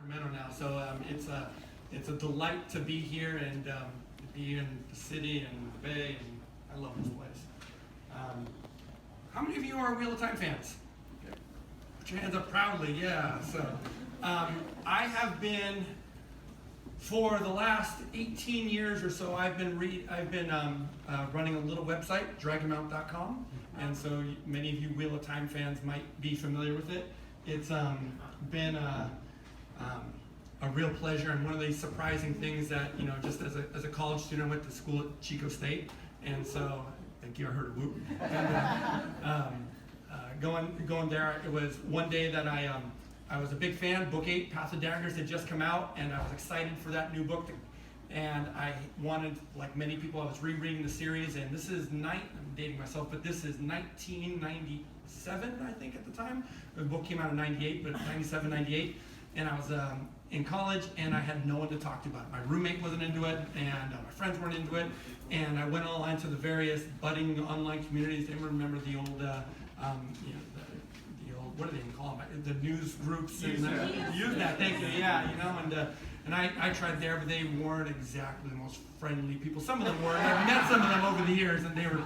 Sacramento now, so it's a delight to be here and be in the city and the Bay, and I love this place. How many of you are Wheel of Time fans? Put your hands up proudly, yeah. So I have been, for the last 18 years or so, I've been running a little website, dragonmount.com, and so many of you Wheel of Time fans might be familiar with it. It's been a real pleasure, and one of these surprising things that, you know, just as a college student, I went to school at Chico State, and so, thank you, I heard a whoop. And, going there, it was one day that I was a big fan. Book 8, Path of Daggers, had just come out, and I was excited for that new book. And I wanted, like many people, I was rereading the series, and this is, I'm dating myself, but this is 1997, I think, at the time. The book came out in 98, but 97, 98. And I was in college, and I had no one to talk to about it. My roommate wasn't into it, and my friends weren't into it. And I went online to the various budding online communities. Anyone remember the old, the old, what do they even call them? The news groups. And Usenet, thank you, yeah, you know. And I tried there, but they weren't exactly the most friendly people. Some of them were. I've met some of them over the years, and they're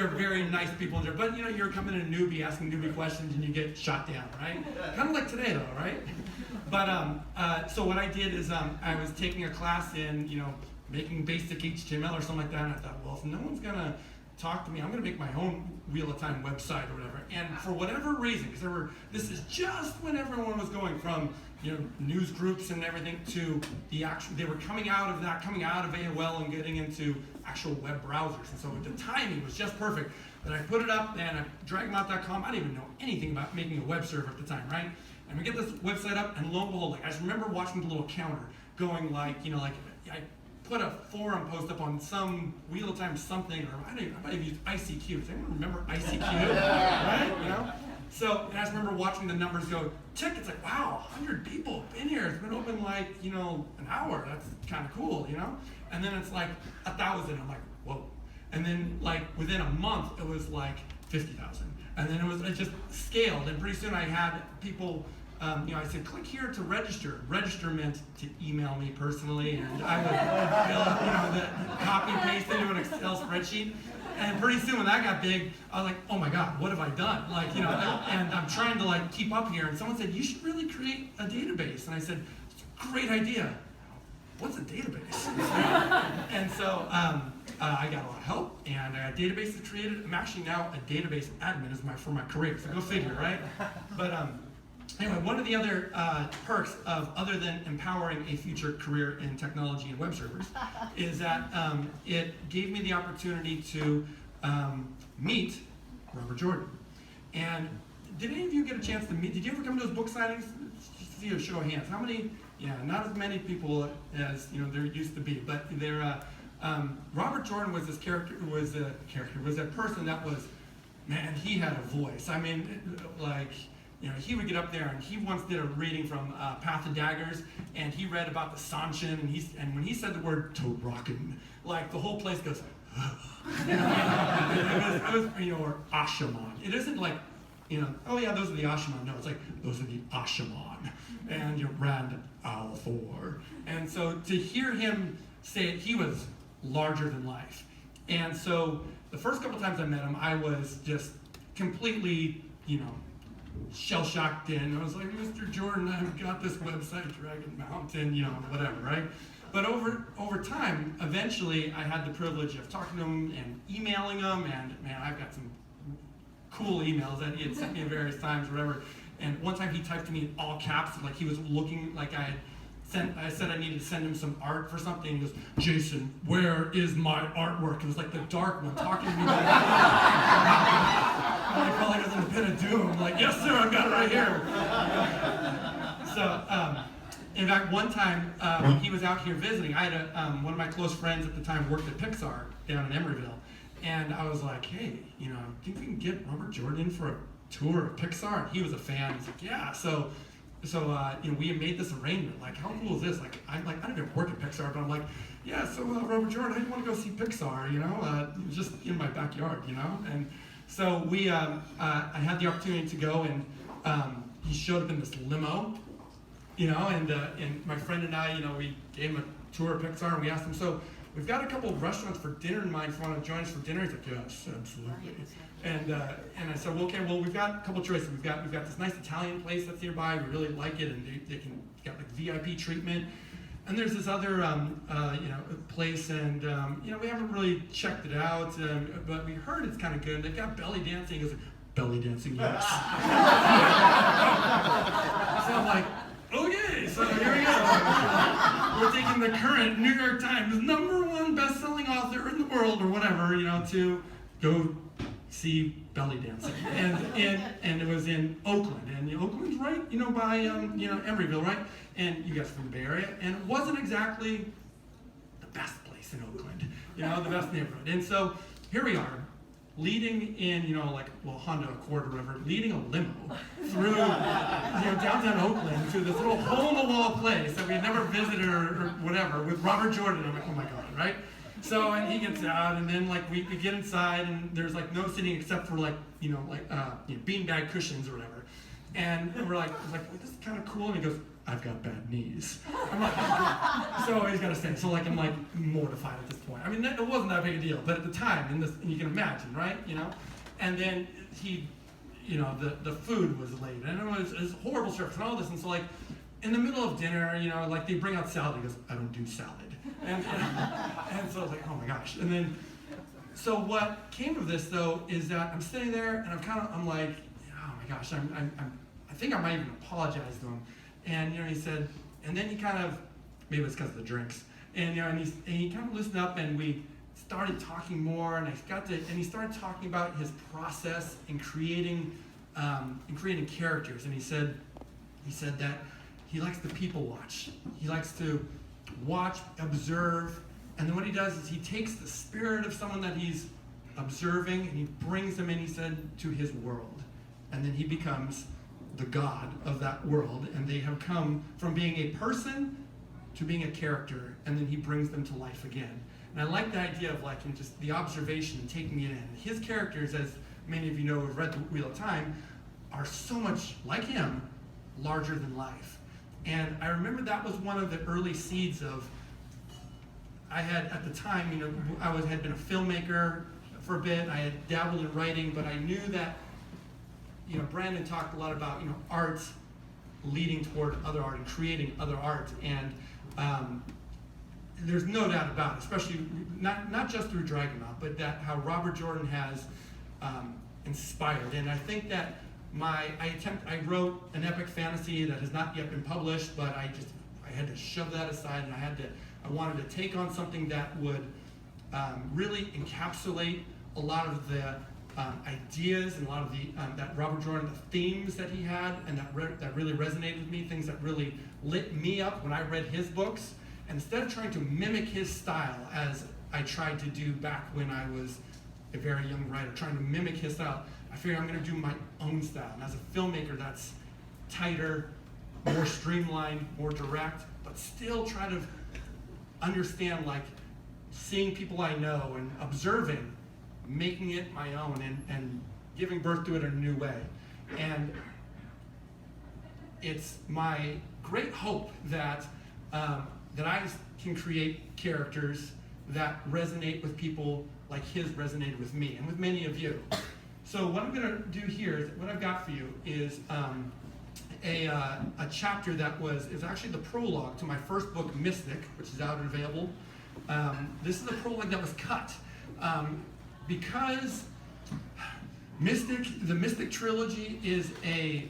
very nice people. But you know, you're coming in a newbie, asking newbie questions, and you get shot down, right? Kind of like today, though, right? But so what I did is I was taking a class in, you know, making basic HTML or something like that, and I thought, well, if no one's gonna talk to me, I'm gonna make my own Wheel of Time website or whatever. And for whatever reason, because this is just when everyone was going from, you know, news groups and everything to the actual, they were coming out of AOL and getting into actual web browsers. And so the timing was just perfect. But I put it up, and at dragonmount.com, I didn't even know anything about making a web server at the time, right? And we get this website up, and lo and behold, like, I just remember watching the little counter going like, you know, like, I put a forum post up on some Wheel of Time something, or I might have used ICQ. Does anyone remember ICQ? Right? You know? So, and I just remember watching the numbers go tick. It's like, wow, 100 people in here. It's been open like, you know, an hour. That's kind of cool, you know? And then it's like 1,000. I'm like, whoa. And then like within a month, it was like 50,000. And then it just scaled. And pretty soon I had people, you know, I said, click here to register. Register meant to email me personally, and I would fill up, you know, the copy and paste into an Excel spreadsheet. And pretty soon when that got big, I was like, oh my God, what have I done? Like, you know, and I'm trying to like keep up here. And someone said, you should really create a database. And I said, great idea. What's a database? And so I got a lot of help, and I got databases created. I'm actually now a database admin for my career, so go figure, right? But anyway, one of the other perks of, other than empowering a future career in technology and web servers, is that it gave me the opportunity to meet Robert Jordan. And did any of you get a chance to meet? Did you ever come to those book signings? Just to see a show of hands. How many? Yeah, not as many people as, you know, there used to be, but Robert Jordan was this character. Was a person that was, man, he had a voice. I mean, like, you know, he would get up there, and he once did a reading from Path of Daggers, and he read about the Sanshin, and when he said the word Torokan, like the whole place goes, you know, it was, you know, or Ashaman. It isn't like, you know, oh yeah, those are the Ashaman. No, it's like, those are the Ashaman, and you know, Rand Althor. And so to hear him say it, he was larger than life. And so the first couple times I met him, I was just completely, you know, shell-shocked in. I was like, Mr. Jordan, I've got this website, Dragon Mountain, you know, whatever, right? But over time, eventually, I had the privilege of talking to him and emailing him, and man, I've got some cool emails that he had sent me at various times, whatever. And one time he typed to me in all caps, like he was looking like I said I needed to send him some art for something. He goes, Jason, where is my artwork? It was like the dark one talking to me. Like, I felt like I was in the pit of doom. I'm like, yes, sir, I've got it right here. So, in fact, one time when he was out here visiting, I had one of my close friends at the time worked at Pixar down in Emeryville. And I was like, hey, you know, think we can get Robert Jordan in for a tour of Pixar? And he was a fan. He's like, yeah. So you know, we made this arrangement. Like, how cool is this? Like, I don't even work at Pixar, but I'm like, yeah. So Robert Jordan, how do you want to go see Pixar? You know, just in my backyard. You know, and so I had the opportunity to go, and he showed up in this limo, And my friend and I, we gave him a tour of Pixar, and we asked him, so we've got a couple of restaurants for dinner in mind. If you want to join us for dinner, he's like, yes, absolutely. And I said, well, okay, well, we've got a couple choices. We've got this nice Italian place that's nearby. We really like it, and they can got like VIP treatment. And there's this other place, and we haven't really checked it out, but we heard it's kind of good. They've got belly dancing. He goes, belly dancing, yes. So I'm like, okay, so here we go. We're taking the current New York Times #1 best-selling author in the world, or whatever, to go see belly dancing, and it was in Oakland, and Oakland's right, by Emeryville, right? And you guys are from the Bay Area, and it wasn't exactly the best place in Oakland, the best neighborhood. And so here we are, leading in, Honda Accord or whatever, leading a limo through, downtown Oakland to this little hole-in-the-wall place that we had never visited or whatever with Robert Jordan. I'm like, oh my God, right? So, and he gets out, and then we get inside, and there's no sitting except for beanbag cushions or whatever. And we're like, this is kind of cool. And he goes, I've got bad knees. I'm like, so he's got to stay. So I'm mortified at this point. I mean, it wasn't that big a deal, but at the time, and you can imagine, right? And then he, the food was late, and it was horrible service and all this. And so in the middle of dinner, they bring out salad. He goes, I don't do salad. And so I was like, oh my gosh. And then, so what came of this though is that I'm sitting there, and I'm like, oh my gosh, I think I might even apologize to him. And he said, and then he kind of, maybe it's because of the drinks, and he kind of loosened up, and we started talking more, and he started talking about his process in creating characters, and he said that he likes to people watch. He likes to watch, observe, and then what he does is he takes the spirit of someone that he's observing, and he brings them in, he said, to his world, and then he becomes the god of that world, and they have come from being a person to being a character, and then he brings them to life again. And I like the idea of just the observation and taking it in. His characters, as many of you know who have read The Wheel of Time, are so much like him, larger than life. And I remember that was one of the early seeds of, I had at the time, had been a filmmaker for a bit, I had dabbled in writing, but I knew that Brandon talked a lot about, art leading toward other art and creating other art. And there's no doubt about it, especially not just through Dragonmouth, but that how Robert Jordan has inspired. And I think that I wrote an epic fantasy that has not yet been published, but I had to shove that aside, and I wanted to take on something that would really encapsulate a lot of the ideas and a lot of the that Robert Jordan, the themes that he had, and that really resonated with me, things that really lit me up when I read his books. And instead of trying to mimic his style, as I tried to do back when I was a very young writer, trying to mimic his style, I figured I'm going to do my own style. And as a filmmaker, that's tighter, more streamlined, more direct, but still try to understand, seeing people I know and observing, making it my own, and giving birth to it in a new way. And it's my great hope that I can create characters that resonate with people like his resonated with me and with many of you. So what I'm going to do here is, what I've got for you is a chapter that is actually the prologue to my first book, Mystic, which is out and available. This is a prologue that was cut. Because the Mystic Trilogy is a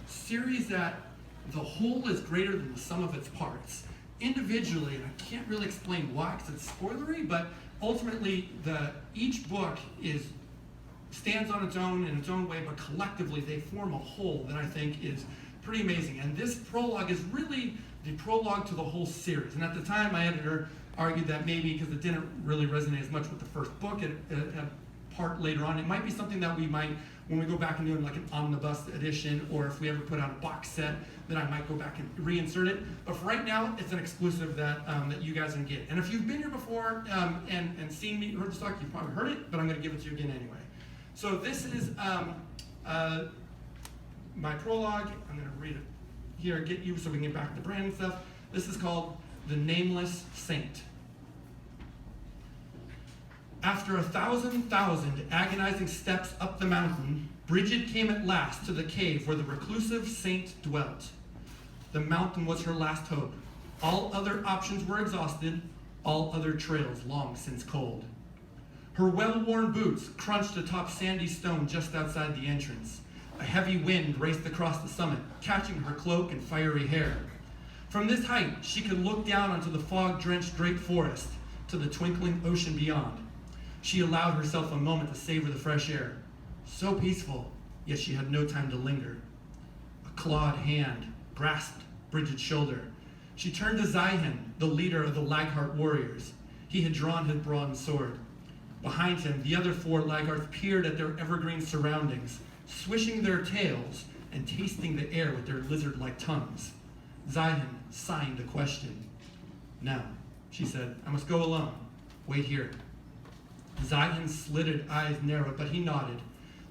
series that the whole is greater than the sum of its parts. Individually, and I can't really explain why because it's spoilery, but ultimately each book stands on its own in its own way, but collectively they form a whole that I think is pretty amazing. And this prologue is really the prologue to the whole series. And at the time, my editor argued that maybe because it didn't really resonate as much with the first book, it had part later on. It might be something that we might, when we go back and do an omnibus edition, or if we ever put out a box set, then I might go back and reinsert it. But for right now, it's an exclusive that you guys can get. And if you've been here before and seen me, heard the talk, you've probably heard it, but I'm going to give it to you again anyway. So this is my prologue. I'm going to read it here get you so we can get back to Brandon stuff. This is called The Nameless Saint. After 1,000 agonizing steps up the mountain, Bridget came at last to the cave where the reclusive saint dwelt. The mountain was her last hope. All other options were exhausted, all other trails long since cold. Her well-worn boots crunched atop sandy stone just outside the entrance. A heavy wind raced across the summit, catching her cloak and fiery hair. From this height, she could look down onto the fog-drenched draped forest, to the twinkling ocean beyond. She allowed herself a moment to savor the fresh air. So peaceful, yet she had no time to linger. A clawed hand grasped Bridget's shoulder. She turned to Zion, the leader of the Laghart warriors. He had drawn his bronze sword. Behind him, the other 4 Lagharts peered at their evergreen surroundings, swishing their tails and tasting the air with their lizard-like tongues. Zion signed a question. "Now," she said, "I must go alone. Wait here." Zion's slitted eyes narrowed, but he nodded.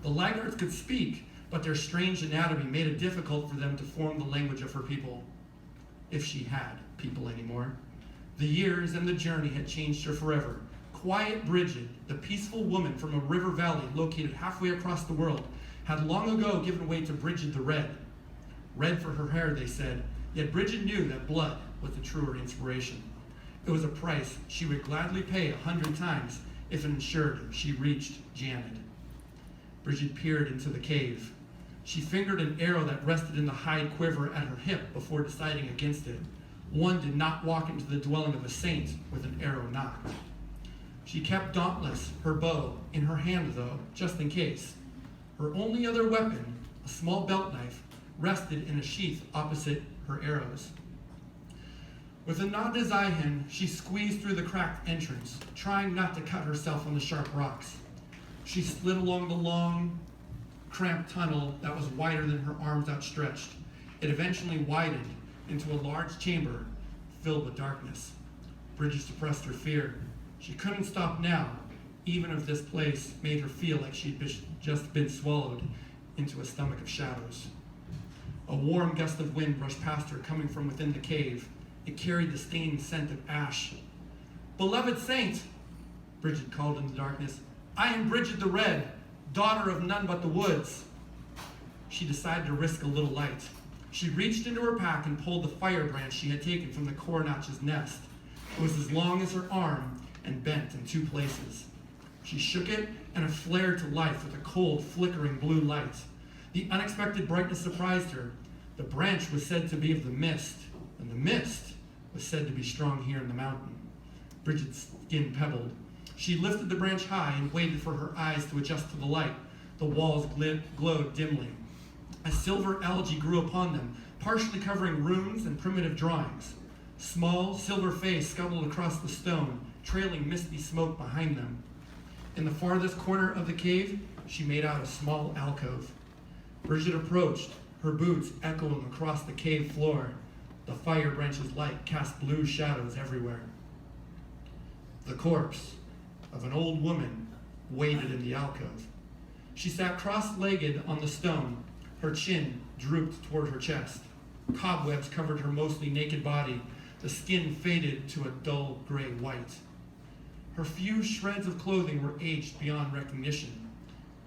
The Lagharts could speak, but their strange anatomy made it difficult for them to form the language of her people. If she had people anymore. The years and the journey had changed her forever. Quiet Bridget, the peaceful woman from a river valley located halfway across the world, had long ago given way to Bridget the Red. Red for her hair, they said, yet Bridget knew that blood was the truer inspiration. It was a price she would gladly pay 100 times if it ensured she reached Janet. Bridget peered into the cave. She fingered an arrow that rested in the hide quiver at her hip before deciding against it. One did not walk into the dwelling of a saint with an arrow knocked. She kept dauntless, her bow, in her hand though, just in case. Her only other weapon, a small belt knife, rested in a sheath opposite her arrows. With a nod to Zion, she squeezed through the cracked entrance, trying not to cut herself on the sharp rocks. She slid along the long, cramped tunnel that was wider than her arms outstretched. It eventually widened into a large chamber filled with darkness. Bridget suppressed her fear. She couldn't stop now, even if this place made her feel like she'd just been swallowed into a stomach of shadows. A warm gust of wind brushed past her, coming from within the cave. It carried the stained scent of ash. "Beloved saint," Bridget called in the darkness, "I am Bridget the Red, daughter of none but the woods." She decided to risk a little light. She reached into her pack and pulled the fire branch she had taken from the coronach's nest. It was as long as her arm and bent in 2 places. She shook it and it flared to life with a cold, flickering blue light. The unexpected brightness surprised her. The branch was said to be of the mist, and the mist was said to be strong here in the mountain. Bridget's skin pebbled. She lifted the branch high and waited for her eyes to adjust to the light. The walls glowed dimly. A silver algae grew upon them, partially covering runes and primitive drawings. Small silver face scuttled across the stone, trailing misty smoke behind them. In the farthest corner of the cave, she made out a small alcove. Bridget approached, her boots echoing across the cave floor. The fire branch's light cast blue shadows everywhere. The corpse of an old woman waited in the alcove. She sat cross-legged on the stone, her chin drooped toward her chest. Cobwebs covered her mostly naked body. The skin faded to a dull gray white. Her few shreds of clothing were aged beyond recognition.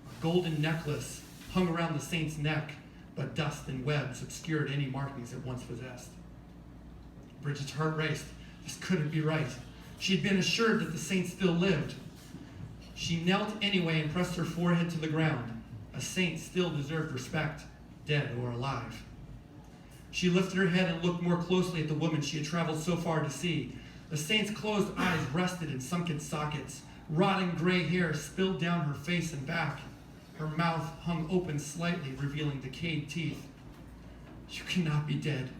A golden necklace hung around the saint's neck, but dust and webs obscured any markings it once possessed. Bridget's heart raced. This couldn't be right. She had been assured that the saint still lived. She knelt anyway and pressed her forehead to the ground. A saint still deserved respect, dead or alive. She lifted her head and looked more closely at the woman she had traveled so far to see. The saint's closed eyes rested in sunken sockets. Rotting gray hair spilled down her face and back. Her mouth hung open slightly, revealing decayed teeth. "You cannot be dead,"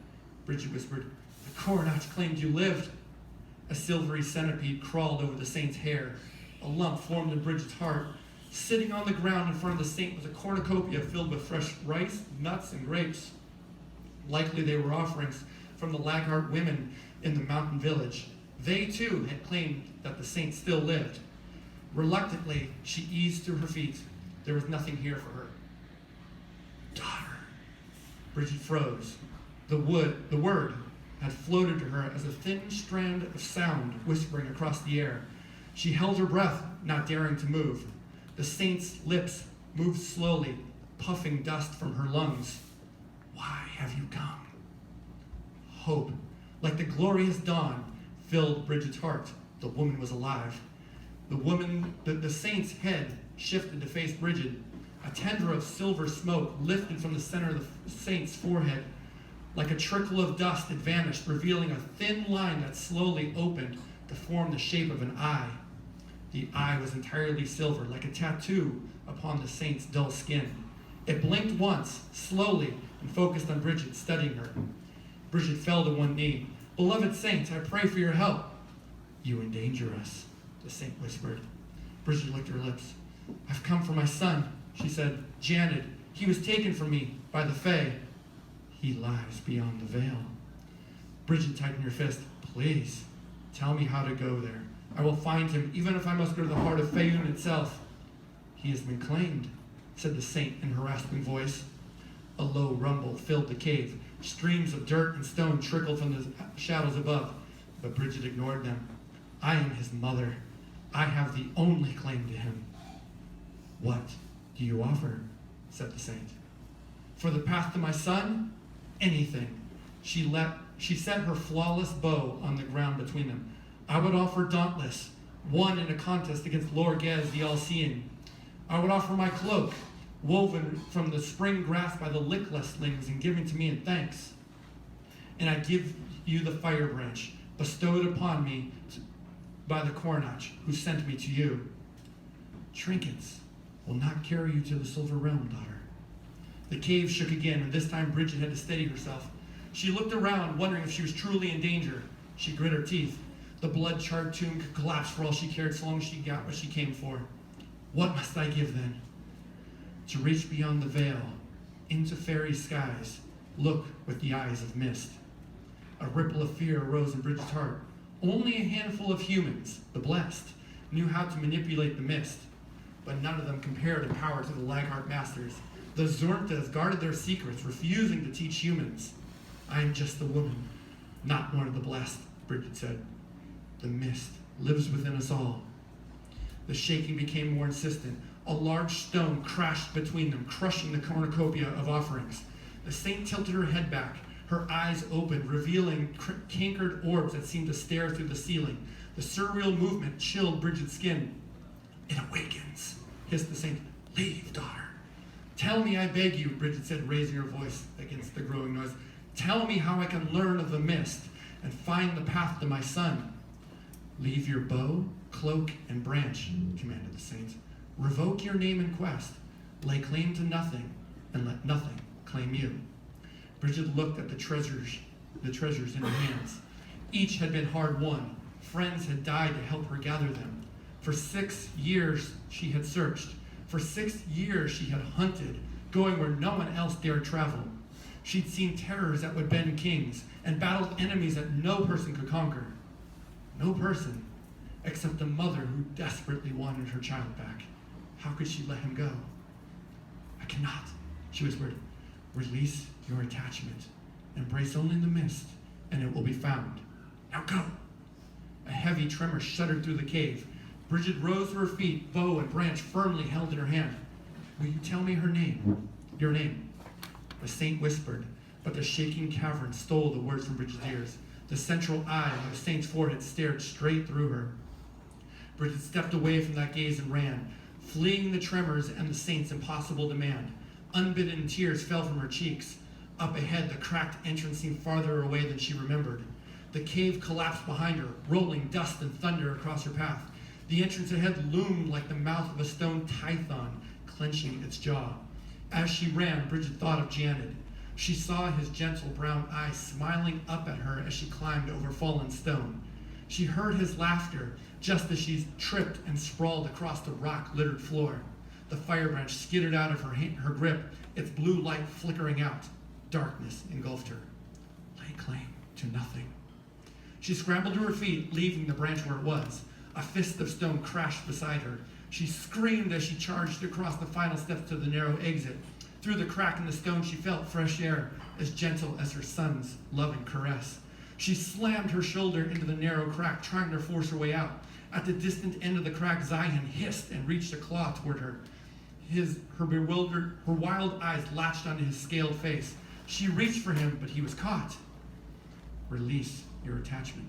Bridget whispered. "The coronach claimed you lived." A silvery centipede crawled over the saint's hair. A lump formed in Bridget's heart. Sitting on the ground in front of the saint was a cornucopia filled with fresh rice, nuts, and grapes. Likely they were offerings from the Laghart women in the mountain village. They, too, had claimed that the saint still lived. Reluctantly, she eased to her feet. There was nothing here for her. "Daughter." Bridget froze. The word had floated to her as a thin strand of sound whispering across the air. She held her breath, not daring to move. The saint's lips moved slowly, puffing dust from her lungs. Why have you come? Hope, like the glorious dawn, filled Bridget's heart. The woman was alive. The saint's head shifted to face Bridget. A tendril of silver smoke lifted from the center of the saint's forehead. Like a trickle of dust, it vanished, revealing a thin line that slowly opened to form the shape of an eye. The eye was entirely silver, like a tattoo upon the saint's dull skin. It blinked once, slowly, and focused on Bridget, studying her. Bridget fell to one knee. Beloved saint, I pray for your help. You endanger us, the saint whispered. Bridget licked her lips. I've come for my son, she said. Janet, he was taken from me by the Fae. He lies beyond the veil. Bridget tightened her fist. Please, tell me how to go there. I will find him, even if I must go to the heart of Faerun itself. He has been claimed, said the saint in her rasping voice. A low rumble filled the cave. Streams of dirt and stone trickled from the shadows above, but Bridget ignored them. I am his mother. I have the only claim to him. What do you offer? Said the saint. For the path to my son? Anything. She set her flawless bow on the ground between them. I would offer Dauntless, won in a contest against Lorgez the All-Seeing. I would offer my cloak, woven from the spring grass by the Licklesslings and given to me in thanks. And I give you the fire branch, bestowed upon me by the Cornach, who sent me to you. Trinkets will not carry you to the Silver Realm, daughter. The cave shook again, and this time Bridget had to steady herself. She looked around, wondering if she was truly in danger. She grit her teeth. The blood-charred tomb could collapse for all she cared, so long as she got what she came for. What must I give, then? To reach beyond the veil, into fairy skies, look with the eyes of mist. A ripple of fear arose in Bridget's heart. Only a handful of humans, the blessed, knew how to manipulate the mist, but none of them compared in power to the Laghart masters. The Zorntas guarded their secrets, refusing to teach humans. I am just the woman, not one of the blessed, Bridget said. The mist lives within us all. The shaking became more insistent. A large stone crashed between them, crushing the cornucopia of offerings. The saint tilted her head back. Her eyes opened, revealing cankered orbs that seemed to stare through the ceiling. The surreal movement chilled Bridget's skin. It awakens, hissed the saint. Leave, daughter. Tell me, I beg you, Bridget said, raising her voice against the growing noise. Tell me how I can learn of the mist and find the path to my son. Leave your bow, cloak, and branch, commanded the saint. Revoke your name and quest. Lay claim to nothing, and let nothing claim you. Bridget looked at the treasures in her hands. Each had been hard won. Friends had died to help her gather them. For 6 years she had searched. For 6 years she had hunted, going where no one else dared travel. She'd seen terrors that would bend kings and battled enemies that no person could conquer. No person, except a mother who desperately wanted her child back. How could she let him go? I cannot, she whispered. Release your attachment. Embrace only the mist, and it will be found. Now go. A heavy tremor shuddered through the cave. Bridget rose to her feet, bow and branch firmly held in her hand. Will you tell me her name? Your name. The saint whispered, but the shaking cavern stole the words from Bridget's ears. The central eye on the saint's forehead stared straight through her. Bridget stepped away from that gaze and ran, fleeing the tremors and the saint's impossible demand. Unbidden tears fell from her cheeks. Up ahead, the cracked entrance seemed farther away than she remembered. The cave collapsed behind her, rolling dust and thunder across her path. The entrance ahead loomed like the mouth of a stone python, clenching its jaw. As she ran, Bridget thought of Janet. She saw his gentle brown eyes smiling up at her as she climbed over fallen stone. She heard his laughter just as she tripped and sprawled across the rock-littered floor. The fire branch skidded out of her grip, its blue light flickering out. Darkness engulfed her. Lay claim to nothing. She scrambled to her feet, leaving the branch where it was. A fist of stone crashed beside her. She screamed as she charged across the final steps to the narrow exit. Through the crack in the stone, she felt fresh air, as gentle as her son's loving caress. She slammed her shoulder into the narrow crack, trying to force her way out. At the distant end of the crack, Zion hissed and reached a claw toward her. Her wild eyes latched onto his scaled face. She reached for him, but he was caught. Release your attachment.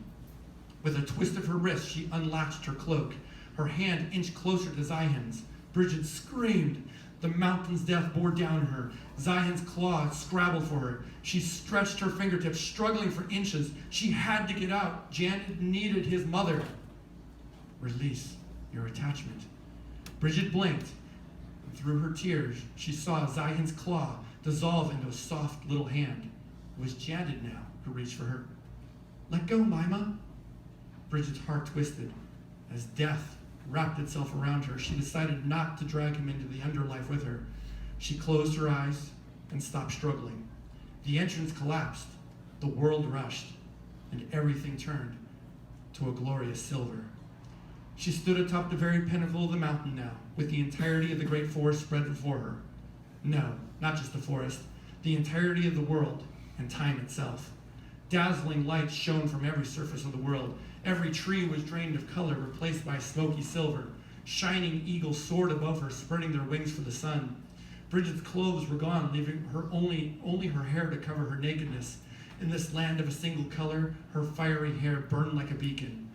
With a twist of her wrist, she unlatched her cloak. Her hand inched closer to Zion's. Bridget screamed. The mountain's death bore down her. Zion's claw scrabbled for her. She stretched her fingertips, struggling for inches. She had to get out. Janet needed his mother. Release your attachment. Bridget blinked. Through her tears, she saw Zion's claw dissolve into a soft little hand. It was Janet now who reached for her. Let go, Mima. Bridget's heart twisted. As death wrapped itself around her, she decided not to drag him into the underlife with her. She closed her eyes and stopped struggling. The entrance collapsed, the world rushed, and everything turned to a glorious silver. She stood atop the very pinnacle of the mountain now, with the entirety of the great forest spread before her. No, not just the forest, the entirety of the world and time itself. Dazzling lights shone from every surface of the world. Every tree was drained of color, replaced by smoky silver. Shining eagles soared above her, spreading their wings for the sun. Bridget's clothes were gone, leaving her only her hair to cover her nakedness. In this land of a single color, her fiery hair burned like a beacon.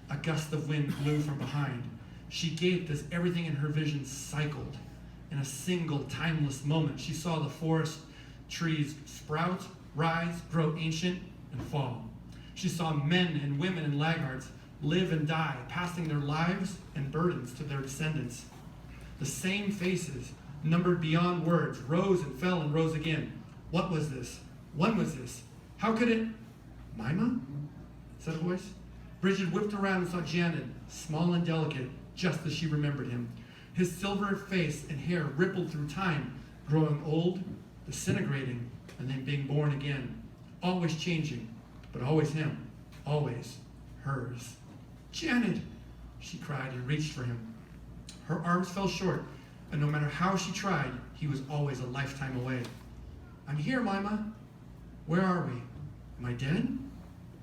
A gust of wind blew from behind. She gaped as everything in her vision cycled. In a single, timeless moment, she saw the forest trees sprout, rise, grow ancient, and fall. She saw men and women and laggards live and die, passing their lives and burdens to their descendants. The same faces, numbered beyond words, rose and fell and rose again. What was this? When was this? How could it? Mima? Said a voice. Bridget whipped around and saw Janet, small and delicate, just as she remembered him. His silver face and hair rippled through time, growing old, disintegrating, and then being born again. Always changing, but always him, always hers. Janet, she cried and reached for him. Her arms fell short, and no matter how she tried, he was always a lifetime away. I'm here, Mima. Where are we? Am I dead?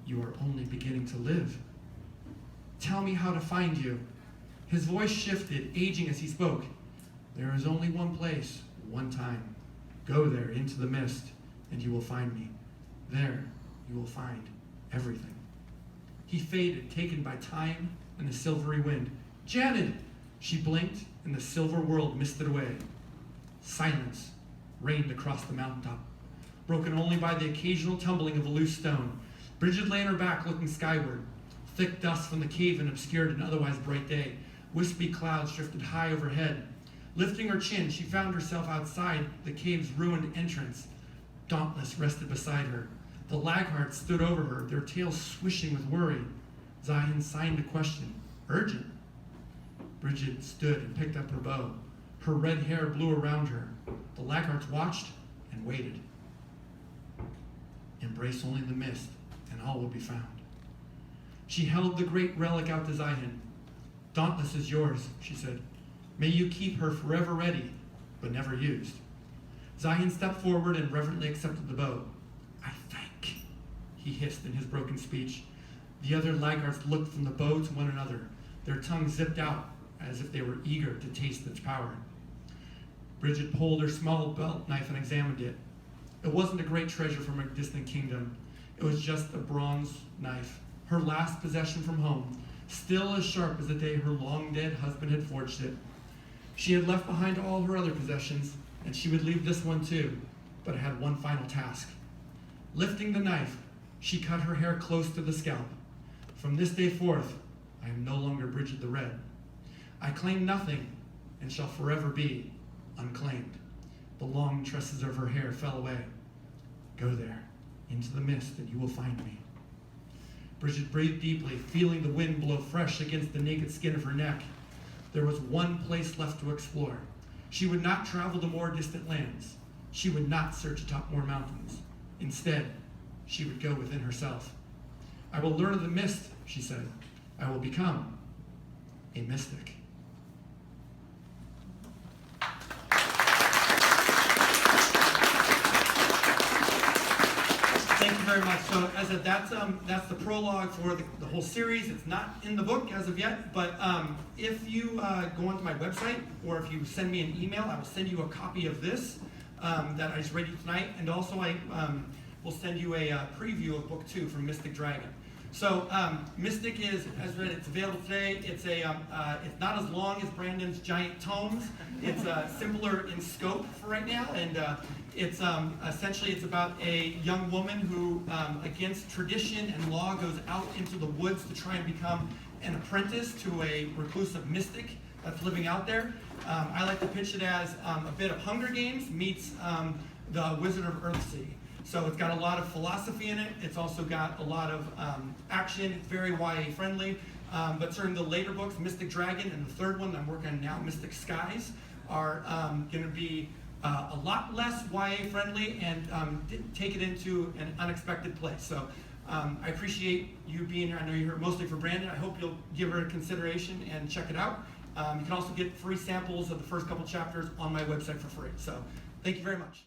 You are only beginning to live. Tell me how to find you. His voice shifted, aging as he spoke. There is only one place, one time. Go there into the mist, and you will find me. There you will find everything. He faded, taken by time and the silvery wind. Janet! She blinked, and the silver world misted away. Silence reigned across the mountaintop, broken only by the occasional tumbling of a loose stone. Bridget lay on her back, looking skyward. Thick dust from the cave obscured an otherwise bright day. Wispy clouds drifted high overhead. Lifting her chin, she found herself outside the cave's ruined entrance. Dauntless rested beside her. The laggards stood over her, their tails swishing with worry. Zion signed a question. Urgent. Bridget stood and picked up her bow. Her red hair blew around her. The laggards watched and waited. Embrace only the mist, and all will be found. She held the great relic out to Zion. Dauntless is yours, she said. May you keep her forever ready, but never used. Zion stepped forward and reverently accepted the bow. I think, he hissed in his broken speech. The other laggards looked from the bow to one another, their tongues zipped out as if they were eager to taste its power. Bridget pulled her small belt knife and examined it. It wasn't a great treasure from a distant kingdom. It was just a bronze knife, her last possession from home, still as sharp as the day her long-dead husband had forged it. She had left behind all her other possessions, and she would leave this one too, but it had one final task. Lifting the knife, she cut her hair close to the scalp. From this day forth, I am no longer Bridget the Red. I claim nothing, and shall forever be unclaimed. The long tresses of her hair fell away. Go there, into the mist, and you will find me. Bridget breathed deeply, feeling the wind blow fresh against the naked skin of her neck. There was one place left to explore. She would not travel to more distant lands. She would not search atop more mountains. Instead, she would go within herself. I will learn of the mist, she said. I will become a mystic. very much. So as I said, that's the prologue for the whole series. It's not in the book as of yet, but if you go onto my website or if you send me an email, I will send you a copy of this that I just read you tonight, and also I will send you a preview of book 2 from Mystic Dragon. So Mystic is, as read, it's available today. It's not as long as Brandon's giant tomes. It's simpler in scope for right now, and it's essentially it's about a young woman who, against tradition and law, goes out into the woods to try and become an apprentice to a reclusive mystic that's living out there. I like to pitch it as a bit of Hunger Games meets the Wizard of Earthsea. So it's got a lot of philosophy in it. It's also got a lot of action. It's very YA friendly. But certain the later books, Mystic Dragon and the third one that I'm working on now, Mystic Skies, are going to be a lot less YA friendly and take it into an unexpected place. So I appreciate you being here. I know you're here mostly for Brandon. I hope you'll give her a consideration and check it out. You can also get free samples of the first couple chapters on my website for free. So thank you very much.